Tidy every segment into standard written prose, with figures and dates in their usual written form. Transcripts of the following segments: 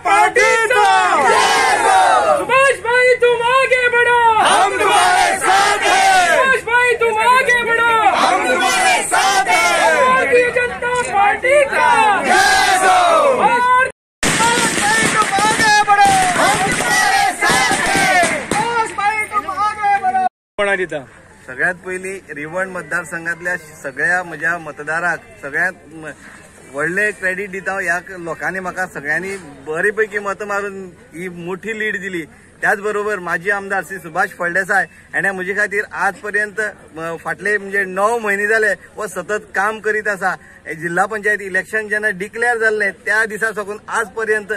Party का सुभाष भाई तुम आगे बढ़ो, हम तुम्हारे साथ हैं। सुभाष भाई तुम आगे बढ़ो, हम तुम्हारे साथ हैं। भारतीय जनता पार्टी का जय हो। और सुभाष भाई तुम आगे बढ़ो, हम तुम्हारे साथ हैं। सुभाष भाई तुम आगे बढ़ो। कोणाचा सगळ्यात पहिली रिवण मतदारसंघातल्या सगळ्या म्हज्या मतदाराक सगळ्यात व्हडले क्रेडिट दिता ह्या लोकांनी म्हाका सगळ्यांनी बरेपैकी मत मारून ही मोठी लीड दिली। त्याचबरोबर माजी आमदार श्री सुभाष फळदेसाय हाणे म्हजे खातीर आजपर्यंत फाटले म्हणजे 9 महिने जाले व सतत काम करीत आसा। जिल्हा पंचायत इलेक्शन जेन्ना डिक्लेअर जाल्ले त्या दिसा साकून आजपर्यंत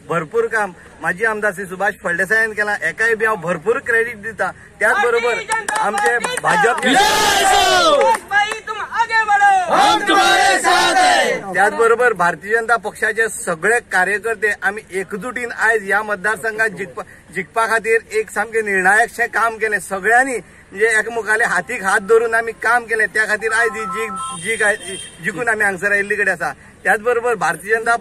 भरपूर काम माजी आमदार श्री सुभाष फळदेसायान केला। एकाय बी हांव भरपूर क्रेडिट दिता। त्याचबरोबर आमचे भाजप हम तुम्हारे साथ हैं। त्याचबरोबर भारतीय जनता पक्षाचे सगळे कार्यकर्ते आम्ही एकजुटीन आयज ह्या मतदारसंघात जिखपा खातीर एक सामके निर्णायकशें काम केले। सगळ्यांनी म्हणजे एकमेकाले हातीक हात धरून आम्ही काम केले। त्या खातीर आयज ही जिखून आम्ही हांगसर आयिल्ली कडेन आसा। त्याचबरोबर भारतीय जनता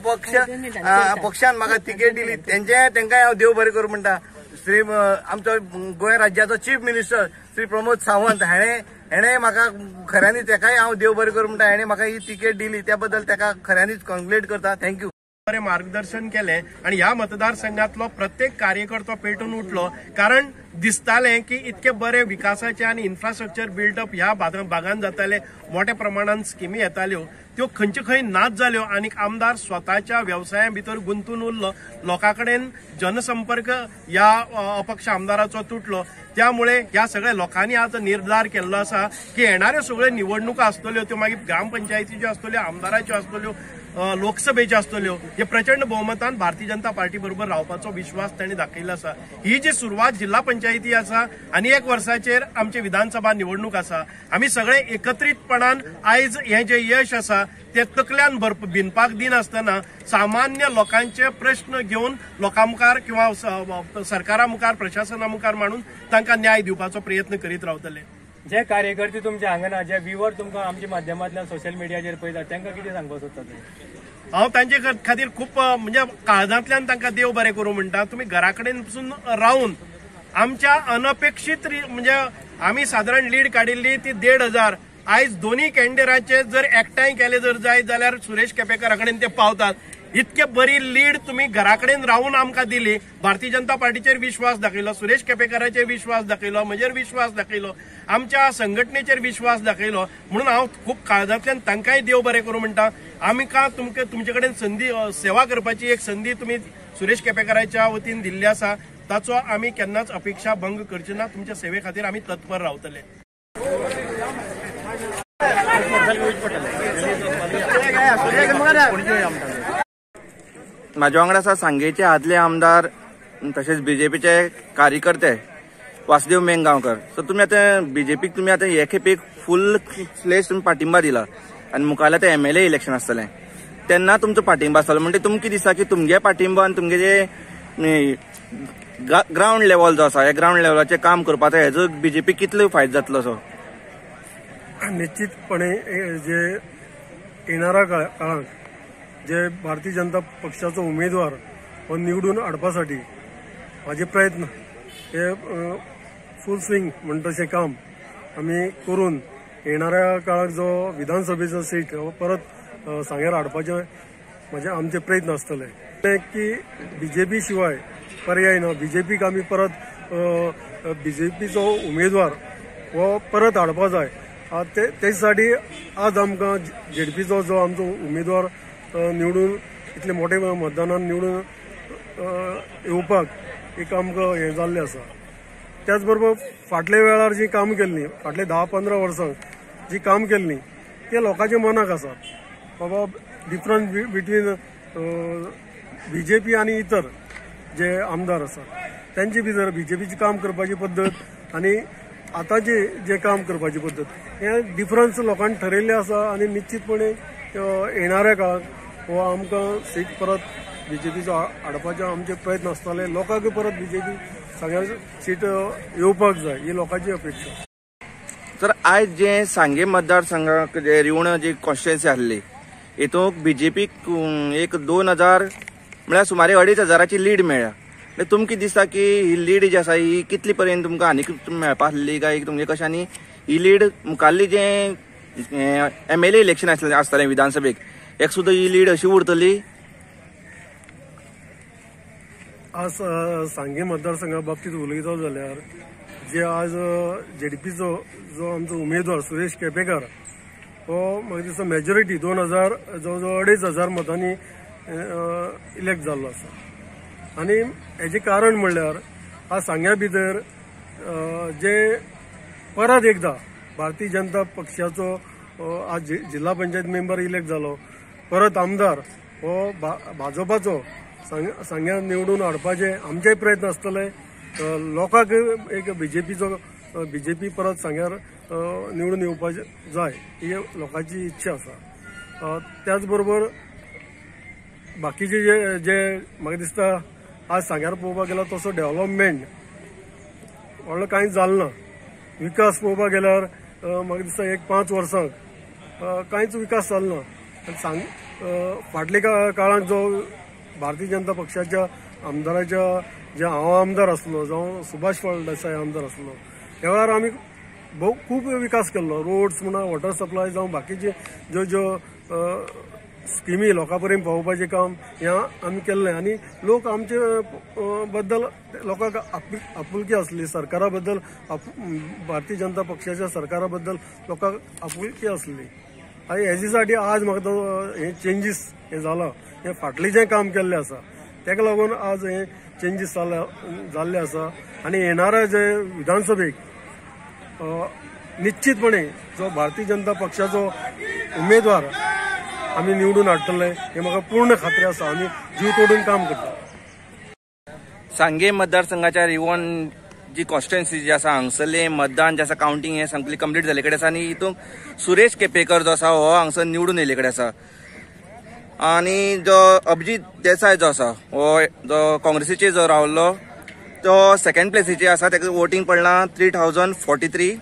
पक्षान म्हाका तिकेट दिली तेंकाय हांव देव बरें करूं म्हणटा। श्री आमचो गोंय राज्याचो चीफ मिनिस्टर श्री प्रमोद सावंत हेणे म्हाका खऱ्यांनीच तेकाय हांव देव बरें करूं म्हणटा। हेणे म्हाका ही तिकेट दिली त्या बद्दल तेका खऱ्यांनीच कॉंग्रेट करता। थँक्यू। बरे मार्गदर्शन केले आणि ह्या मतदारसंघातलो प्रत्येक कार्यकर्तो पेटून उठलो, कारण दिसताले की इतके बरे विकासाचे आणि इन्फ्रास्ट्रक्चर बिल्डअप ह्या भागांत जाताले, मोठ्या प्रमाणात स्किमी येताल्यो त्यो खंयचे खंय नाच जाल्यो आणि आमदार स्वतःच्या व्यवसाया भितर गुंतून उरलो। लोकांकडेन जनसंपर्क या अपक्ष आमदाराचो तुटलो। त्यामुळे ह्या सगळ्या लोकांनी आज निर्धार केल्लो आसा की येणाऱ्यो सगळ्यो निवडणुका आसतल्यो त्यो मागीर ग्रामपंचायतीच्यो आसतल्यो, आमदाराच्यो आसतल्यो, लोकसभेच्यो आसतल्यो, हे प्रचंड बहुमतान भारतीय जनता पार्टी बरोबर रावपाचो विश्वास तांणी दाखयलो आसा। ही जी सुरवात जिल्हा पंचायती आसा आणि 1 वर्साचेर आमची विधानसभा निवडणूक आसा, आम्ही सगळे एकत्रितपणान आयज हे जे यश आसा ते तकल्यान भिनपाक दिनासतना सामान्य लोकांचे प्रश्न घेऊन लोकां मुखार किंवा सरकारा मुखार प्रशासना मुखार मांडून तांकां न्याय दिवपाचो प्रयत्न करीत रावतले। जे कार्यकर्ते तुमचे हांगा जे व्ह्यूवर तुमकां आमच्या माध्यमांतल्यान सोशल मिडियाचेर पळयतात तांकां कितें सांगपाक सोदता तुमी? हांव तांचे खातीर खूप म्हणजे काळजांतल्यान तांकां देव बरें करूं म्हणटा। तुम्ही घरा कडेन पसून रावन आमच्या अनपेक्षित म्हणजे आम्ही साधारण लीड काडिल्ली ती 1,500 आयज दोन्ही कॅन्डिडेटाचे जर एकठांय केले जर जायत जाल्यार सुरेश केपेकारा कडेन ते पावतात। इतके बरी लीड तुम्ही घराकडेन राहून आमकां दिली। भारतीय जनता पार्टीचेर विश्वास दाखयलो, सुरेश केपेकाराचेर विश्वास दाखयलो, म्हजेर विश्वास दाखयलो, आमच्या संघटनेचेर विश्वास दाखयलो, म्हणून हांव खूप काळजांतल्यान तांकांय देव बरें करूं म्हणटा। आमकां तुमचे कडेन संधी सेवा करपाची एक संधी तुम्ही सुरेश केपेकाराच्या वतीन दिल्ली आसा, ताचो आमी केन्नाच अपेक्षा भंग करची ना। तुमच्या सेवे खातीर आमी तत्पर रावतले। म्हाज्या वांगडा आसा सांगेचे आदले आमदार तसेच बीजेपीचे कार्यकर्ते वासुदेव मेंगांवकर। सो तुम्ही आता बीजेपीक तुम्ही आता हे खेपेक फुल फ्लेज तुम्ही पाठिंबा दिला आणि मुखार आता MLA इलेक्शन आसतलें तेन्ना तुमचो पाठिंबा आसतलो, म्हणजे तुमकां कितें दिसता की तुमगे पाठिंबा आणि तुमगे जे ग्राउंड लेवल जो आसा हे ग्राउंड लेवलाचेर काम करपाचो हेजो बीजेपी कितलो फायदो जातलो? असो निश्चितपणे जे येणाऱ्या काळात जे भारतीय जनता पक्षाचो उमेदवार हो निवडून हाडपासाठी माझे प्रयत्न हे फुल स्विंग म्हणटा तशें काम आमी करून येणाऱ्या काळात जो विधानसभेचो सीट हो परत सांग्यार हाडपाचे म्हणजे आमचे प्रयत्न आसतले की बीजेपी शिवाय पर्याय ना। बीजेपीक आमी परत बीजेपीचो उमेदवार हो परत हाडपा जाय। तेसाठी आज आमकां जेडपीचो जो आमचो उमेदवार निवडून इतले मोठे मतदानान निवडून येवपाक एक आमकां हें जाल्लें आसा। त्याच बरोबर फाटल्या वेळार जी काम केल्ली, फाटले 10-15 वर्सां जी काम केल्ली ते लोकांच्या मनाक आसा। बाबा डिफरन्स बिटवीन बीजेपी आनी इतर जे आमदार आसात त्यांची भितर बीजेपीची काम करपाची पद्दत आणि आतांची जे काम करपाची पद्दत हे डिफरन्स लोकांनी ठरयल्ले आसा आणि निश्चितपणे येणाऱ्या काळात हो आमकां सीट परत बीजेपीचो हाडपाचे आमचे प्रयत्न आसतले। लोकांक परत बीजेपी सगळ्या सीट येवपाक जाय ही लोकांची अपेक्षा। तर आयज जे सांगे मतदारसंघाक जे रिवण जी कॉन्स्टिट्युएन्सी आसली हेतूंक बीजेपीक एक 2000 म्हळ्यार सुमारे 2,500 लीड मेळ्ळ्या. तुमकां कितें दिसता की ही लीड जी आसा ही कितली पर्यंत तुमकां आनीक मेळपा आसली काय तुमचे कशें, आनी ही लीड मुखाल्ली जे MLA इलेक्शन आसतलें विधानसभेक एक सुद्दां ही लीड अशी उरतली? आज सांगे मतदारसंघा बाबतीत उलयता जाल्यार जे आज JDPचो जो आमचो उमेदवार सुरेश केपेकर हो म्हाका दिसता मेजॉरिटी 2,000 जवळ 2,500 मतांनी इलेक्ट जाल्लो आसा. आनी हेजें कारण म्हणल्यार आज सांग्या भितर जे परत एकदा भारतीय जनता पक्षाचो आज जिल्हा पंचायत मेंबर इलेक्ट जालो, परत आमदार हो भाजपाचो सांग्या निवडून हाडपाचे आमचेय प्रयत्न आसतले. लोकांक एक बीजेपी परत सांग्यार निवडून येवपाचे जाय ही लोकांची इच्छा आसा. त्याच बरोबर बाकीचे जे म्हाका दिसता आज सांग्यार पळोवपाक गेल्यार तसो डेव्हलपमेंट व्हडलो कांयच जालें ना. विकास पळोवपाक गेल्यार म्हाका दिसता एक 5 वर्सांक कांयच विकास जालो ना. फाटल्या काळांत जो भारतीय जनता पक्षाच्या आमदाराच्या जे हांव आमदार आसलो जावं सुभाष फळदेसाय आमदार आसलो ह्या वेळार आमी खूब विकास केल्लो. रोड्स म्हणा, वॉटर सप्लाय जावं बाकीचे ज्यो स्किमी लोकां पर्यंत पावोवपाचें काम हें आमी केल्लें. आनी लोक आमचे बद्दल लोकांक आपुलकी आसली, सरकारा बद्दल भारतीय जनता पक्षाच्या सरकारा बद्दल लोकांक आपुलकी आसली. आनी हेजे साठी आज म्हाका हे चेंजीस हे जाला, हे फाटलें जें काम केल्लें आसा तेका लागून आज हे चेंजीस जाल्ले आसा. आनी येणाऱ्या जे विधानसभेक निश्चितपणे जो भारतीय जनता पक्षाचो उमेदवार आमी निवडून हाडटले हे म्हाका पूर्ण खात्री आसा. आमी जीव तोडून काम करता. सांगे मतदारसंघाच्या रिवॉन जी कॉन्स्टिट्युएन्सी जी आसा हांगसरलें मतदान जे आसा काउंटिंग हे सगळें कंप्लीट जाले कडेन आसा. आनी हितूंत सुरेश केपेकर जो आसा हो हांगसर निवडून येयले कडेन आसा. आनी जो अभिजीत देसाय जो आसा हो जो काँग्रेसीचे जो रावल्लो तो 2nd प्लेसीचे आसा. तेका वोटींग पडलां 3,043.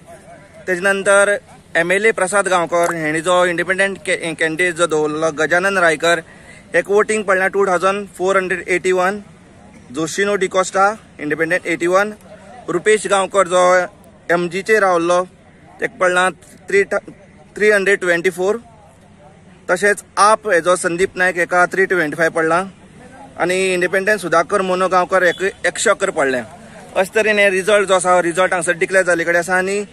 तेजे नंतर MLA प्रसाद गांवकर हेणी जो इंडिपेंडंट कॅन्डिडेट जो दवरलो गजानन रायकर एक वोटींग पडलां 2,481. जोशिनो डिकोस्टा इंडिपेंडंट 81. रुपेश गांवकर जो MGचे रावल्लो तेका पडलां 324. तशेंच आप हेजो संदीप नायक एका 325 पडलां. आनी इंडिपेंडंट सुधाकर मोनो गांवकर 111 पडलें. अशे तरेन हे रिजल्ट जो आसा रिजल्ट हांगसर डिक्लेअर जाल्ले कडेन आसा. आनी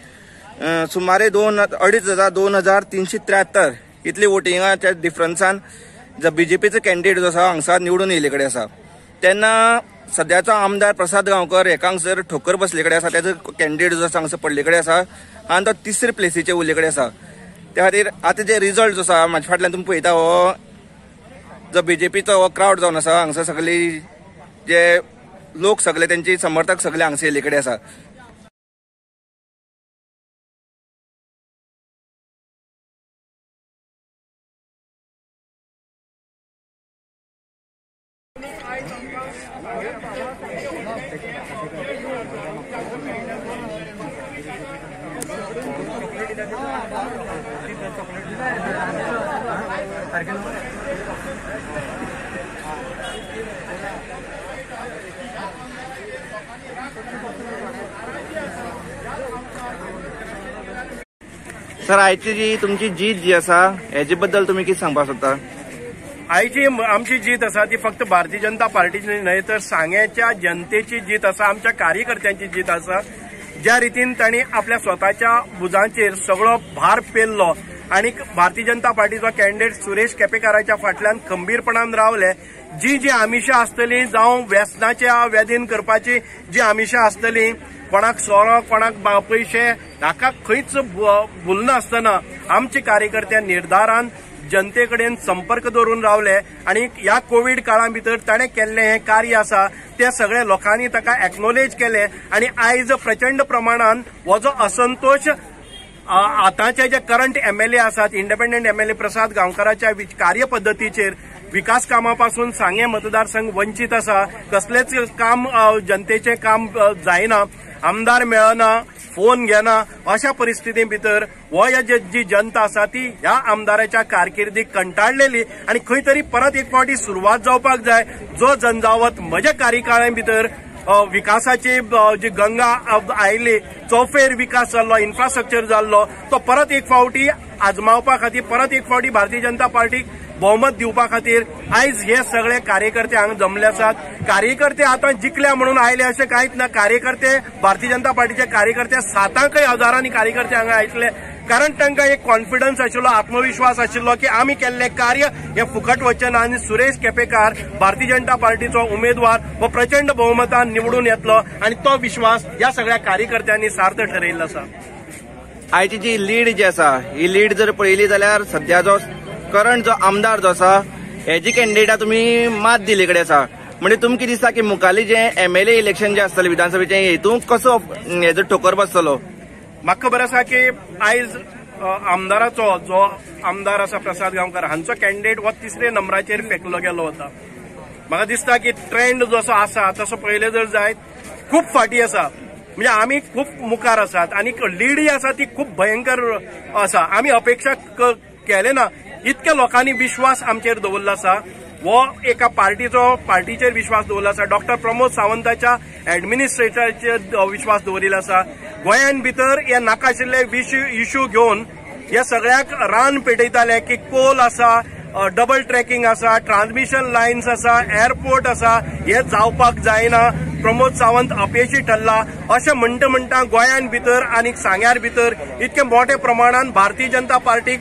सुमारे 2,373 इतली वोटिंगाच्या डिफरन्सान जो BJPचो कॅन्डिडेट जो आसा हांगसर निवडून येयले कडेन आसा. तेन्ना सद्याचो आमदार प्रसाद गांवकर हेका हांगसर ठोकर बसले कडेन आसा. तेजो कॅन्डिडेट जो आसा हांगसर पडले कडेन आसा आनी तो 3रे प्लेसीचे उरले कडेन आसा. त्या खातीर आतां जे रिजल्ट जो आसा म्हाज्या फाटल्यान तुमी पळयता हो जो BJPचो हो क्रावड जावन आसा हांगसर सगळी जे लोक सगळे तेंचे समर्थक सगळे हांगसर येयले कडेन आसा. सर आयची जी तुमची जीत जी आसा हेजे बद्दल तुम्ही कितें सांगपाक सोदता? आयची आमची जीत आसा ती फक्त भारतीय जनता पार्टीची न्हय तर सांग्याच्या जनतेची जीत आसा, आमच्या कार्यकर्त्यांची जीत आसा. ज्या रितीन तांणी आपल्या स्वताच्या भुजांचेर सगळो भार पेल्लो आणि भारतीय जनता पार्टीचो कॅन्डिडेट सुरेश केपेकाराच्या फाटल्यान खंबीरपणान रावले. जी आमिशां आसतली जावं व्यसनाच्या व्याधीन करपाची जी आमिशां आसतली, कोणाक सोरो कोणाक पयशे हाका खंयच भुलनासतना आमचे कार्यकर्ते निर्धारान जनते कडेन संपर्क दवरून रावले आणि ह्या कोविड काळा भितर ताणें केल्लें हें कार्य आसा ते सगळे लोकांनी ताका एक्नॉलेज केले. आणि आयज प्रचंड प्रमाणान हो जो असंतोष आतांचे जे करंट MLA आसात इंडिपेंडंट MLA प्रसाद गांवकराच्या कार्यपद्दतीचेर विकास कामापासून सांगे मतदारसंघ वंचित असा, कसलेच काम जनतेचे काम जायना, आमदार मेळना, फोन घेना, अशा परिस्थिती भितर हो जी जनता आसा ती ह्या आमदाराच्या कारकिर्दीक कंटाळलेली आणि खंय तरी परत एक फावटी सुरवात जावपाक जाय. जो जनजावत म्हज्या कार्यकाळा भितर विकासाची जी गंगा आयली, चौफेर विकास जाल्लो, इन्फ्रास्ट्रक्चर जाल्लो, तो परत एक फावटी आजमावपा खातीर, परत एक फावटी भारतीय जनता पार्टीक बहुमत दिवपा खातीर आयज हे सगळे कार्यकर्ते हांगा जमले आसात. कार्यकर्ते आता जिखल्या म्हणून आयले अशें कांयच ना. कार्यकर्ते, भारतीय जनता पार्टीचे कार्यकर्ते 7 हजारांनी कार्यकर्ते हांगा आयिल्ले, कारण तांकां एक कॉन्फिडन्स आशिल्लो, आत्मविश्वास आशिल्लो की आमी केल्ले कार्य हे फुकट वचचे ना आनी सुरेश केपेकार भारतीय जनता पार्टीचो उमेदवार हो प्रचंड बहुमतान निवडून येतलो आणि तो विश्वास ह्या सगळ्या कार्यकर्त्यांनी सार्थ ठरयल्लो आसा. आयची जी लीड जी आसा, ही लीड जर पळयली जाल्यार सध्या जो करंट जो आमदार जो आसा हेजी कॅन्डिडेटा तुमी मात दिले कडेन आसा. म्हणजे तुमकां कितें दिसता की मुखाल्ली जे MLA इलेक्शन जे आसतलें विधानसभेचें, हेतूंक कसो हेजो ठोकर बसतलो? म्हाका खबर आसा की आयज आमदाराचो जो आमदार आसा प्रसाद गांवकार हांचो कॅन्डिडेट हो 3रे नंबराचेर फेकलो गेलो वता. म्हाका दिसता की ट्रेंड जसो आसा तसो पयले जर जायत खूब फाटी आसा, म्हणजे आमी खूब मुखार आसात आणि लीड आसा ती खूब भयंकर आसा. आमी अपेक्षा केले ना, इतक्या लोकांनी विश्वास आमचेर दवरलो आसा. वो एका पार्टीचेर विश्वास दवरलो आसा. डॉक्टर प्रमोद सावंताच्या ऍडमिनिस्ट्रेटराचेर विश्वास दवरिल्लो आसा. गोंयान भितर हे नाकाशिल्ले इश्यू घेवन हे सगळ्याक रान पेटयताले की कोल आसा, डबल ट्रॅकिंग आसा, ट्रान्समिशन लायन्स आसा, एअरपोर्ट आसा, हे जावपाक जायना. प्रमोद सावंत अपयशी ठरला अशें म्हणटा गोंयान भितर आनी सांग्यार भितर इतके मोठ्या प्रमाणात भारतीय जनता पार्टीक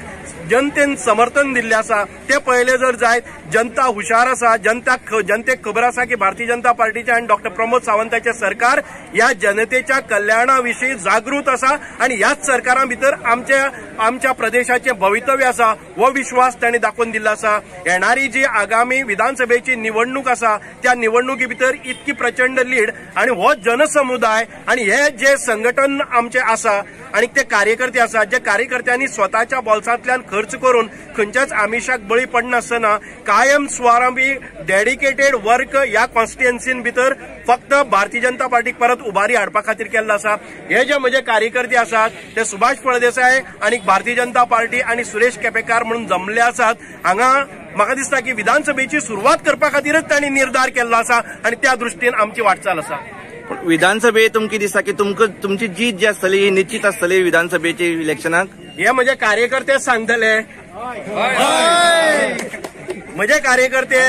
जनतेन समर्थन दिल्ले आसा. ते पयले जर जायत जनता हुशार आसा, जनतेक खबर आसा की भारतीय जनता पार्टीचे आणि डॉक्टर प्रमोद सावंताचे सरकार या जनतेच्या कल्याणाविषयी जागृत आसा आणि ह्याच सरकारा भितर आमच्या प्रदेशाचे भवितव्य आसा हो विश्वास तांणी दाखोवन दिल्लो आसा. येणारी जी आगामी विधानसभेची निवडणूक आसा त्या निवडणुकी भितर इतकी प्रचंड लीड आणि हो जनसमुदाय आणि हे जे संघटन आमचे आसा आणि ते कार्यकर्ते आसा, जे कार्यकर्त्यांनी स्वतःच्या बोल्सांतल्यान खर्च करून खंयच्याच आमिशाक बळी पडनासतना कायम स्वावलंबी डेडिकेटेड वर्क ह्या कॉन्स्टिट्युएन्सीन भितर फक्त भारतीय जनता पार्टीक परत उबारी हाडपा खातीर केल्लो आसा. हे जे म्हजे कार्यकर्ते आसात ते सुभाष फळदेसाय आणि भारतीय जनता पार्टी आणि सुरेश केपेकार म्हणून जमले आसात. हांगा म्हाका दिसता की विधानसभेची सुरवात करपा खातीरच तांणी निर्धार केल्लो आसा आणि त्या दृश्टीन आमची वाटचाल आसा. विधानसभेत तुमकां दिसता की तुमची जीत जी आसतली ही निश्चित आसतली विधानसभेच्या इलेक्शनाक? हे म्हजे कार्यकर्ते सांगतले. म्हजे कार्यकर्ते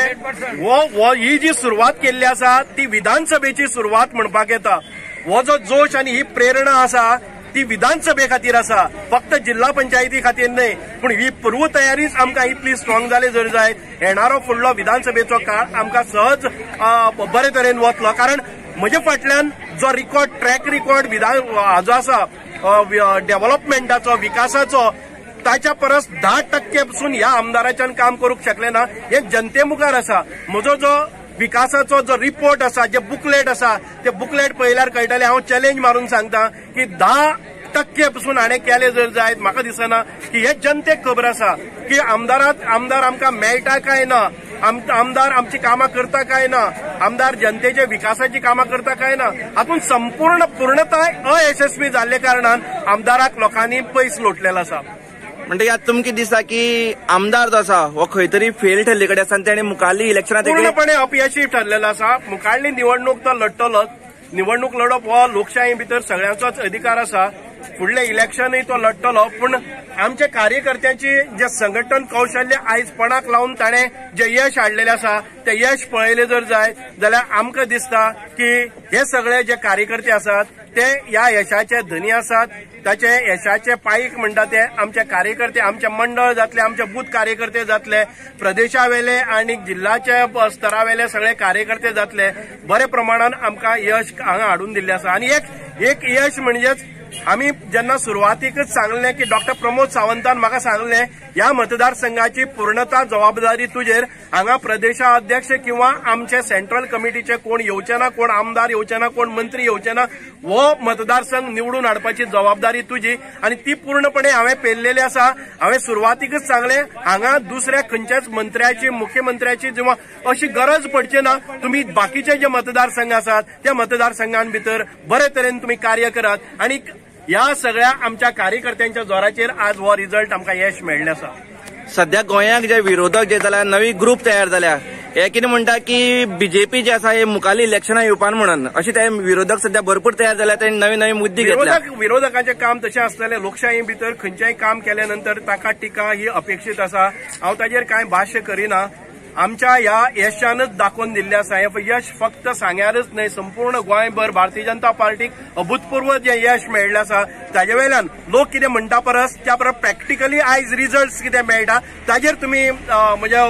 ही जी सुरवात केल्ली आसा ती विधानसभेची सुरवात म्हणपाक येता. हो जो जोश आणि ही प्रेरणा आसा ती विधानसभे खातीर आसा, फक्त जिल्हा पंचायती खातीर न्हय. पूण ही पूर्व तयारीच आमकां इतली स्ट्रॉंग जाली जर जायत येणारो फुडलो विधानसभेचो काळ आमकां सहज बरे तरेन वतलो. कारण म्हजे फाटल्यान जो ट्रॅक रिकॉर्ड जो आसा डेव्हलपमेंटाचो, विकासाचो, ताच्या परस 10% पसून ह्या आमदाराच्यान काम करूंक शकले ना. हे जनते मुखार आसा. म्हजो जो विकासाचो जो रिपोर्ट आसा, जे बुकलेट आसा, ते बुकलेट पळयल्यार कळटले. हांव चॅलेंज मारून सांगता की 10% पसून हाणें केले जर जायत म्हाका दिसना की हे जनतेक खबर आसा की आमदार आमकां मेळटा काय ना, आमदार आमची कामां करता काय ना, आमदार जनतेच्या विकासाची कामां करता काय ना. हातून पूर्णताय अयशस्वी जाल्ले कारणान आमदाराक लोकांनी पयस लोटलेलो आसा. म्हणजे यात तुमकां दिसता की आमदार जो आसा हो खंय तरी फेल ठरले कडेन आसा आनी ताणें मुखाल्ली इलेक्शनात पूर्णपणे अपयशी ठरलेलो आसा. मुखाल्ली निवडणूक तो लढटलोच. निवडणूक लढप हो लोकशाही भितर सगळ्यांचोच अधिकार आसा. फुडले इलेक्शनय तो लढटलो. पूण आमच्या कार्यकर्त्यांची जे संघटन कौशल्य आयज पणाक लावून ताणें जे यश हाडलेलें आसा ते यश पळयले जर जायत जाल्यार आमकां दिसता की हे सगळे जे कार्यकर्ते आसात ते ह्या यशाचे धनी आसात. ताचे यशाचे पायीक म्हणटा ते आमचे कार्यकर्ते, आमचे मंडळ जातले, आमचे बूथ कार्यकर्ते जातले, प्रदेशावेले आणि जिल्ह्याचे स्तरावेले सगळे कार्यकर्ते जातले. बरे प्रमाणात आमकां यश हांगा हाडून दिल्लें आसा. आनी एक यश म्हणजेच आम्ही जेन्ना सुरवातीकच सांगलें की डॉक्टर प्रमोद सावंतान म्हाका सांगलें ह्या मतदारसंघाची पूर्णता जबाबदारी तुजेर, हांगा प्रदेशाध्यक्ष किंवा आमचे सेंट्रल कमिटीचे कोण येवचे ना, कोण आमदार येवचे ना, कोण मंत्री येवचे ना, हो मतदारसंघ निवडून हाडपाची जबाबदारी तुजी आणि ती पूर्णपणे हांवें पेललेली आसा. हांवें सुरवातीकच सांगलें हांगा दुसऱ्या खंयच्याच मंत्र्याची, मुख्यमंत्र्याची जेव्हा अशी गरज पडची ना. तुम्ही बाकीचे जे मतदारसंघ आसात त्या मतदारसंघां भितर बरे तरेन तुम्ही कार्य करात आणि ह्या सगळ्या आमच्या कार्यकर्त्यांच्या जोराचेर आज हो रिझल्ट आमकां यश मेळ्ळें आसा. सध्या गोंयाक जे विरोधक जे जाल्यार नवी ग्रुप तयार जाल्या, हे कितें म्हणटा की बीजेपी जे आसा हे मुखाल्ली इलेक्शनां येवपान म्हणून, अशें ते विरोधक सध्या भरपूर तयार जाल्या, तांणी नवे नवे मुद्दे घेतल्या. विरोधकांचे काम तशें आसतलें, लोकशाही भितर खंयचेंय काम केल्या नंतर ताका टिका ही अपेक्षीत आसा. हांव ताजेर कांय भाश्य करिना. आमच्या ह्या यशानच दाखोवन दिल्लें आसा. हे यश फक्त सांग्यारच न्हय, संपूर्ण गोंयभर भारतीय जनता पार्टीक अभूतपूर्व जे यश मेळ्ळें आसा ताजे वयल्यान लोक कितें म्हणटा परस त्या परस प्रॅक्टिकली आयज रिझल्ट्स कितें मेळटा ताजेर तुमी म्हणजे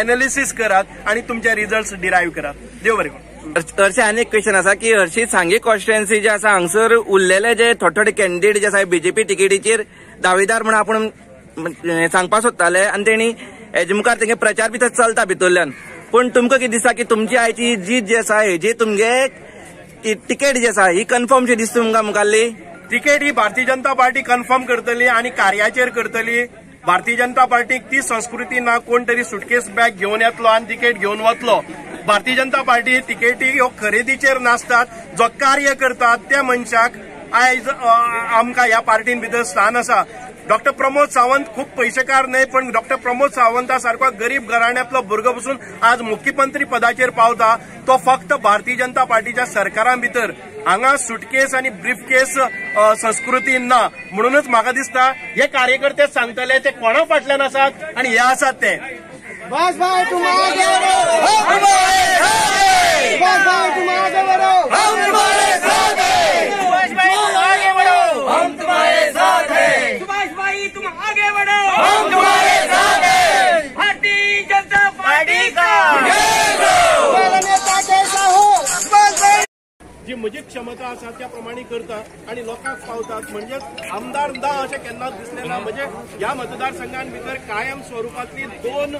एनालिसीस करात आणि तुमचे रिझल्ट्स डिरायव्ह करात. देव बरें करूं. हरशी आनी एक क्वेश्चन आसा की हरशी सांगे कॉन्स्टिट्युएन्सी जे आसा हांगसर उरलेले जे थोडे थोडे कॅन्डिडेट जे आसा बीजेपी तिकेटीचेर दावेदार म्हणून आपण सांगपाक सोदताले आणि तेणी हेजे मुखार तेंगे प्रचार बी चलता भितरल्यान. पूण तुमकां कितें दिसता की तुमची आयची जीत जी आसा हेजी तुमगे तिकेट जी आसा ही कन्फर्म शी दिसता तुमकां मुखाल्ली? तिकेट ही भारतीय जनता पार्टी कन्फर्म करतली आणि कार्याचेर करतली. भारतीय जनता पार्टीक ती संस्कृती ना कोण तरी सुटकेस बॅग घेवन येतलो आणि तिकेट घेवन वतलो. भारतीय जनता पार्टी तिकेटी ह्यो खरेदीचेर नासतात. जो कार्य करतात त्या मनशाक आयज आमकां ह्या पार्टीन भितर स्थान आसा. डॉक्टर प्रमोद सावंत खूप पैसेकार नाही, पण डॉक्टर प्रमोद सावंता सारको गरीब घराण्यातलो भुरगो पसून आज मुख्यमंत्री पदाचेर पावता. तो फक्त भारतीय जनता पार्टीच्या सरकारां भितर हांगा सुटकेस आणि ब्रीफकेस संस्कृती ना. म्हणूनच म्हाका दिसता हे कार्यकर्ते सांगतले ते कोणा फाटल्यान आसात आणि हे आसात ते. बस भाई तुम आगे बढ़ो, हम तुम्हारे साथ हैं. बस भाई तुम आगे बढ़ो, हम तुम्हारे साथ हैं. सुभाष भाई तुम आगे बढ़ो, हम तुम्हारे साथ हैं. सुभाष भाई तुम आगे बढ़ो, हम तुम्हारे साथ हैं. भारतीय जनता पार्टी का जय हो. मेरा नेता कैसा हो, बस भाई जी म्हजी क्षमता आसा त्या प्रमाणे करता आणि लोकांक पावतात. म्हणजे आमदार ना अशें केन्नाच दिसलें ना. म्हणजे ह्या मतदारसंघां भितर कायम स्वरुपातली दोन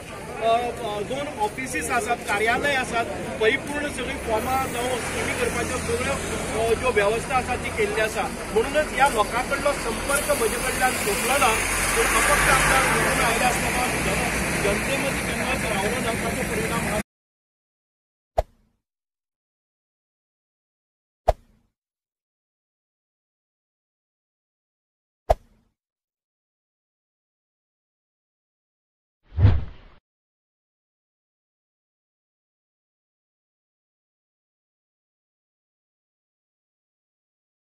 ऑफिसीस आसात, कार्यालय आसात. परिपूर्ण सगळी फॉर्मां जावं स्किमी करपाच्यो सगळ्यो ज्यो व्यवस्था आसा ती केल्ली आसा. म्हणूनच ह्या लोकां कडलो संपर्क म्हजे कडल्यान सोंपलो ना. पूण अपक्ष आमदार निवडून आयले आसतना जनते मदीं केन्नाच रावलो ना. ताचो परिणाम